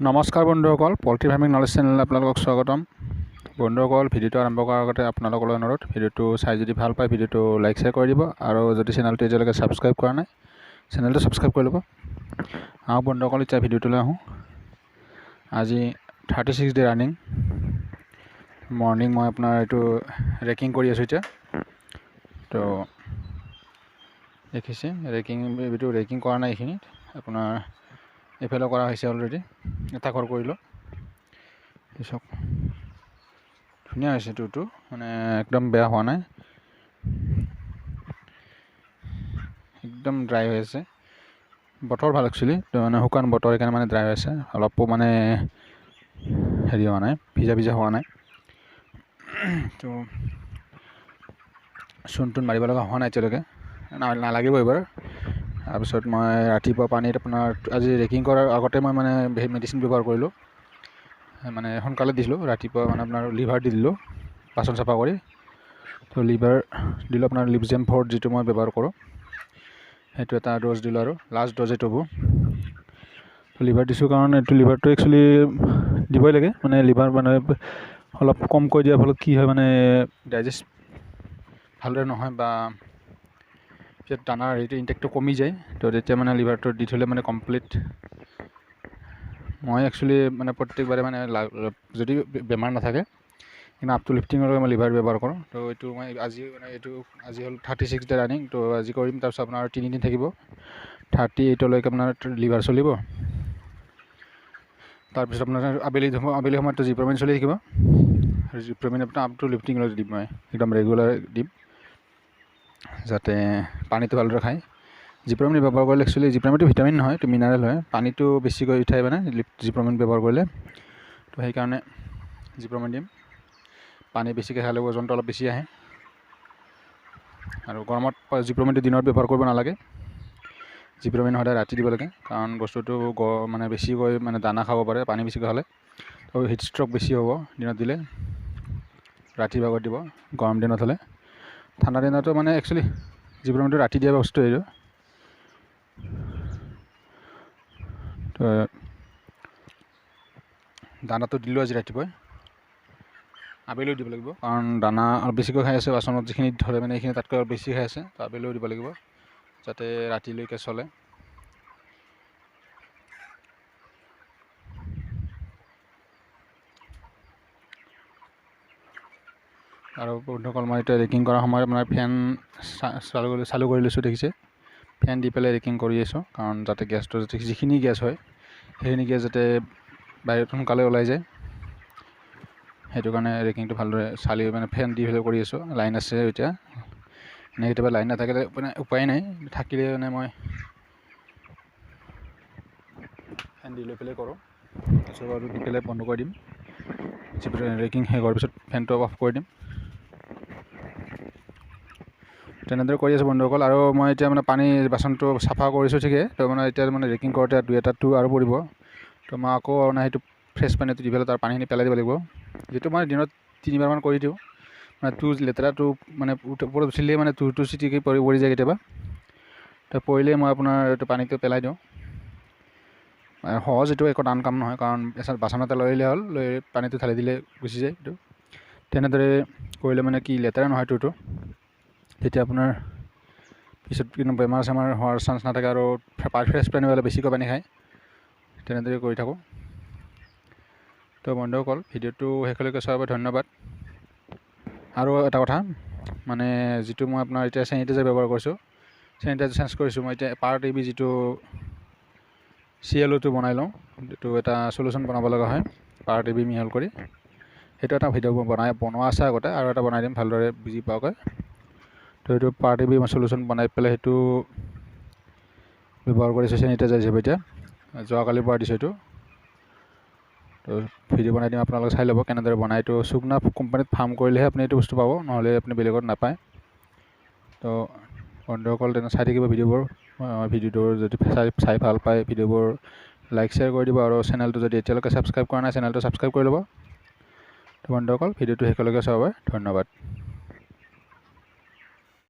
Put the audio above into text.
নমস্কাৰ বন্ধুসকল, poultry farming knowledge চেনেললৈ আপোনালোকক স্বাগতম। বন্ধুসকল, ভিডিঅ'টো আৰম্ভ কৰাৰ আগতে আপোনালোকলৈ অনুৰোধ, ভিডিঅ'টো চাই যদি ভাল পায় ভিডিঅ'টো লাইক শ্বেয়াৰ কৰি দিব আৰু যদি চেনেলটো এতিয়ালৈকে ছাবস্ক্ৰাইব কৰা নাই চেনেলটো ছাবস্ক্ৰাইব কৰি ল'ব। বন্ধুসকল, এতিয়া ভিডিঅ'টোলৈ আহোঁ। আজি 36 ডে ৰানিং মৰ্ণিং মই আপোনাৰ এইটো ৰেকিং কৰি আছোঁ এতিয়া। তো দেখিছে ৰেকিং কৰা নাই, এইখিনিত আপোনাৰ এইফালে কৰা হৈছে অলৰেডি। এটা ঘৰ কৰিলোঁ, চাওক ধুনীয়া হৈছে। টুটো মানে একদম বেয়া হোৱা নাই, একদম ড্ৰাই হৈ আছে। বতৰ ভাল একচুৱেলি, তো মানে শুকান বতৰ সেইকাৰণে মানে ড্ৰাই হৈ আছে, অলপো মানে হেৰি হোৱা নাই, ভিজা হোৱা নাই। তো চূণ মাৰিব লগা হোৱা নাই এতিয়ালৈকে, নালাগিব এইবাৰ। তাৰপিছত মই ৰাতিপুৱা পানীত আপোনাৰ আজি ৰেকিং কৰাৰ আগতে মই মানে মেডিচিন ব্যৱহাৰ কৰিলোঁ, মানে সোনকালে দিছিলোঁ। ৰাতিপুৱা মানে আপোনাৰ লিভাৰ দি দিলোঁ বাচন চাফা কৰি। তো লিভাৰ দিলোঁ আপোনাৰ লিপজেম 4 যিটো মই ব্যৱহাৰ কৰোঁ, সেইটো এটা ড'জ দিলোঁ আৰু লাষ্ট ড'জ এইটো হ'ব। তো লিভাৰ দিছোঁ কাৰণ এইটো লিভাৰটো একচুৱেলি দিবই লাগে, মানে লিভাৰ মানে অলপ কমকৈ দিয়াৰ ফলত কি হয়, মানে ডাইজেষ্ট ভালদৰে নহয় বা পিছত দানাৰ হেৰিটো ইনটেকটো কমি যায়। তো তেতিয়া মানে লিভাৰটো দি থ'লে মানে কমপ্লিট। মই একচুৱেলি মানে প্ৰত্যেকবাৰে মানে যদি বেমাৰ নাথাকে কিন্তু আপ টু লিফটিঙৰ মই লিভাৰ ব্যৱহাৰ কৰোঁ। তো এইটো মই আজি হ'ল 36 ডে ৰানিং। তো আজি কৰিম, তাৰপিছত আপোনাৰ 3 দিন থাকিব, 38লৈকে আপোনাৰ লিভাৰ চলিব। তাৰপিছত আপোনাৰ আবেলি সময়ততো জিপ্ৰমিন চলি থাকিব। জিপ্ৰমিন আপোনাৰ আপ টু লিফটিঙলৈ দিম, মই একদম ৰেগুলাৰ দিম যাতে পানীটো ভালদৰে খায়। জিপ্ৰমিন ব্যৱহাৰ কৰিলে একচুৱেলি জিপ্ৰমিনটো ভিটামিন নহয়, এইটো মিনাৰেল হয়। পানীটো বেছিকৈ উঠাই মানে জিপ্ৰমিন ব্যৱহাৰ কৰিলে, তো সেইকাৰণে জিপ্ৰমিন দিম। পানী বেছিকৈ খালে ওজনটো অলপ বেছি আহে। আৰু গৰমত জিপ্ৰমিনটো দিনত ব্যৱহাৰ কৰিব নালাগে, জিপ্ৰমিন সদায় ৰাতি দিব লাগে, কাৰণ বস্তুটো মানে বেছিকৈ মানে দানা খাব পাৰে পানী বেছিকৈ খালে। তো হিট ষ্ট্ৰক বেছি হ'ব দিনত দিলে, ৰাতি ভাগত দিব গৰম দিনত হ'লে। ঠাণ্ডা দিনতো মানে একচুৱেলি জিপ্ৰমিনটো ৰাতি দিয়া বস্তু এইটো। তো দানাটো দিলোঁ আজি ৰাতিপুৱাই, আবেলিও দিব লাগিব, কাৰণ দানা অলপ বেছিকৈ খাই আছে। বাচনত যিখিনি ধৰে মানে এইখিনি তাতকৈ অলপ বেছি খাই আছে, তো আবেলিও দিব লাগিব যাতে ৰাতিলৈকে চলে। আৰু বন্ধুসকল, মই এতিয়া ৰেকিং কৰাৰ সময়ত আপোনাৰ ফেন চালু কৰি লৈছোঁ, দেখিছে। ফেন দি পেলাই ৰেকিং কৰি আছোঁ, কাৰণ যাতে গেছটো যিখিনি গেছ হয় সেইখিনি গেছ যাতে বাহিৰত সোনকালে ওলাই যায়, সেইটো কাৰণে ৰেকিংটো ভালদৰে মানে ফেন দি পেলাই কৰি আছোঁ। লাইন আছে এতিয়া, মানে কেতিয়াবা লাইন নাথাকিলে মানে উপায় নাই, থাকিলে মানে মই ফেন দি লৈ পেলাই কৰোঁ। তাৰপিছত আৰু দি পেলাই বন্ধ কৰি দিম, ৰেকিং শেষ হোৱাৰ পিছত ফেনটো অফ কৰি দিম। তেনেদৰে কৰি আছোঁ বন্ধুসকল। আৰু মই এতিয়া মানে পানী বাচনটো চাফা কৰিছোঁ ঠিকে, তো মানে এতিয়া মানে ৰেকিং কৰোঁতে 2-2 আৰু পৰিব। তো মই আকৌ মানে সেইটো ফ্ৰেছ পানীটো দি পেলাই তাৰ পানীখিনি পেলাই দিব লাগিব, যিটো মই দিনত 3বাৰমান কৰি দিওঁ। মানে লেতেৰাটো মানে ওপৰত উঠিলেই মানে টু চিটিকি পৰি যায় কেতিয়াবা, তো পৰিলেই মই আপোনাৰ এইটো পানীটো পেলাই দিওঁ। সহজ, এইটো একো টান কাম নহয়, কাৰণ বাচন এটা লৈ আহিলে হ'ল, লৈ পানীটো ঢালি দিলে গুচি যায় এইটো। তেনেদৰে কৰিলে মানে কি লেতেৰা নহয় টুটো, তেতিয়া আপোনাৰ পিছত কিন্তু বেমাৰ চেমাৰ হোৱাৰ চান্স নাথাকে। আৰু ফ্ৰেছ পানী হ'লে বেছিকৈ পানী খায়, তেনেদৰে কৰি থাকোঁ। তো বন্ধুসকল, ভিডিঅ'টো শেষলৈকে চোৱাৰ বাবে ধন্যবাদ। আৰু এটা কথা, মানে যিটো মই আপোনাৰ এতিয়া চেনিটাইজাৰ ব্যৱহাৰ কৰিছোঁ, চেনিটাইজাৰ চেঞ্জ কৰিছোঁ মই এতিয়া। পাৰ টিবি যিটো CLO2 বনাই লওঁ, এইটো এটা চলিউশ্যন বনাব লগা হয় পাৰ টিবি মিহল কৰি। সেইটো এটা ভিডিঅ' বনোৱা আছে আগতে, আৰু এটা বনাই দিম ভালদৰে বুজি পোৱাকৈ। তো এইটো পাৰ টিবি মই চলিউশ্যন বনাই পেলাই সেইটো ব্যৱহাৰ কৰিছোঁ চেনিটাইজাৰ হিচাপে। এতিয়া যোৱাকালিৰ পৰা দিছোঁ এইটো, তো ভিডিঅ' বনাই দিম, আপোনালোকে চাই ল'ব কেনেদৰে বনাই। এইটো সুগনা কোম্পানীত ফাৰ্ম কৰিলেহে আপুনি এইটো বস্তু পাব, নহ'লে আপুনি বেলেগত নাপায়। তো বন্ধুসকল, তেনে চাই থাকিব ভিডিঅ'বোৰ। ভিডিঅ'টো যদি চাই ভাল পায় ভিডিঅ'বোৰ লাইক শ্বেয়াৰ কৰি দিব, আৰু চেনেলটো যদি এতিয়ালৈকে ছাবস্ক্ৰাইব কৰা নাই চেনেলটো ছাবস্ক্ৰাইব কৰি ল'ব। তো বন্ধুসকল, ভিডিঅ'টো শেষলৈকে চোৱাৰ বাবে ধন্যবাদ।